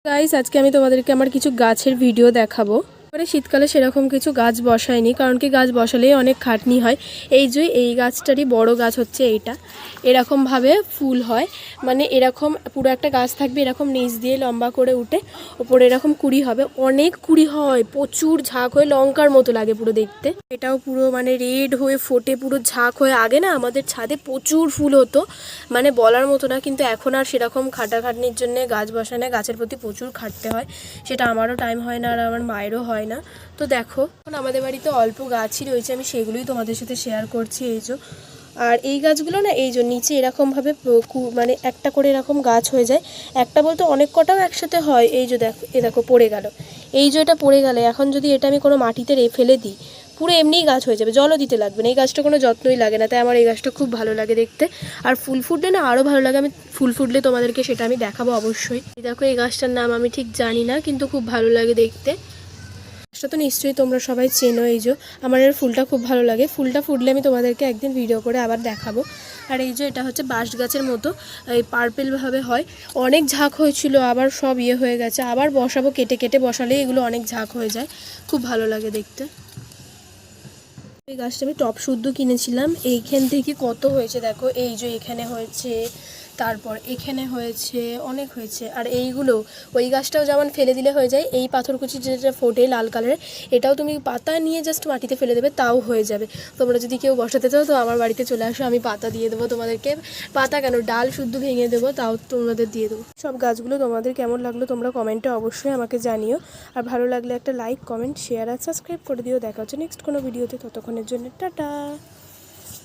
Guys আজকে আমি তোমাদেরকে আমার কিছু গাছের ভিডিও দেখাবো। মানে শীতকালে সেরকম কিছু গাছ বসাইনি, কারণ কি গাছ বসালেই অনেক খাটনি হয়। এই গাছটারই বড় গাছ হচ্ছে এইটা, এরকমভাবে ফুল হয়, মানে এরকম পুরো একটা গাছ থাকবে, এরকম নিচ দিয়ে লম্বা করে উঠে ওপরে এরকম কুড়ি হবে, অনেক কুড়ি হয়, প্রচুর ঝাঁক হয়ে লঙ্কার মতো লাগে পুরো দেখতে। এটাও পুরো মানে রেড হয়ে ফোটে, পুরো ঝাঁক হয়ে। আগে না আমাদের ছাদে প্রচুর ফুল হতো, মানে বলার মতো না, কিন্তু এখন আর সেরকম খাটাখাটনির জন্য গাছ বসানো, গাছের প্রতি প্রচুর খাটতে হয়, সেটা আমারও টাইম হয় না আর আমার মায়েরও হয় না। তো দেখো এখন আমাদের বাড়িতে অল্প গাছই রয়েছে, আমি সেগুলোই তোমাদের সাথে শেয়ার করছি। আর এই গাছগুলো না নিচে এরকমভাবে মানে একটা করে এরকম গাছ হয়ে যায়, একটা বলতে অনেক কটাও একসাথে হয়। দেখো পড়ে গেল, এটা পড়ে গেলে এখন যদি এটা আমি কোনো মাটিতে ফেলে দিই, পুরো এমনিই গাছ হয়ে যাবে, জলও দিতে লাগবে না, এই গাছটা কোনো যত্নই লাগে না। তাই আমার এই গাছটা খুব ভালো লাগে দেখতে, আর ফুল ফুটলে না আরও ভালো লাগে। আমি ফুল ফুটলে তোমাদেরকে সেটা আমি দেখাবো অবশ্যই। দেখো এই গাছটার নাম আমি ঠিক জানি না, কিন্তু খুব ভালো লাগে দেখতে। গাছটা তো নিশ্চয়ই তোমরা সবাই চেনো। আমার এর ফুলটা খুব ভালো লাগে, ফুলটা ফুটলে আমি তোমাদেরকে একদিন ভিডিও করে আবার দেখাবো। আর এটা হচ্ছে বাঁশ গাছের মতো, এই পার্পেলভাবে হয়, অনেক ঝাঁক হয়েছিল, আবার সব হয়ে গেছে, আবার বসাবো, কেটে কেটে বসালে এগুলো অনেক ঝাঁক হয়ে যায়, খুব ভালো লাগে দেখতে। এই গাছটা আমি টপ শুদ্ধ কিনেছিলাম, এইখান থেকে কত হয়েছে দেখো, এখানে হয়েছে, তারপর এখানে হয়েছে, অনেক হয়েছে। আর এইগুলো ওই গাছটাও যেমন ফেলে দিলে হয়ে যায়, এই পাথরকুচি যেটা ফোটে লাল কালারের, এটাও তুমি পাতা নিয়ে জাস্ট মাটিতে ফেলে দেবে, তাও হয়ে যাবে। তোমরা যদি কেউ বসাতে চাও তো আমার বাড়িতে চলে আসো, আমি পাতা দিয়ে দেবো তোমাদেরকে, পাতা কেন ডাল শুদ্ধ ভেঙে দেবো, তাও তোমাদের দিয়ে দেবো। সব গাছগুলো তোমাদের কেমন লাগলো তোমরা কমেন্টে অবশ্যই আমাকে জানিও, আর ভালো লাগলে একটা লাইক, কমেন্ট, শেয়ার আর সাবস্ক্রাইব করে দিও। দেখা হচ্ছে নেক্সট কোনো ভিডিওতে, ততক্ষণের জন্য টাটা।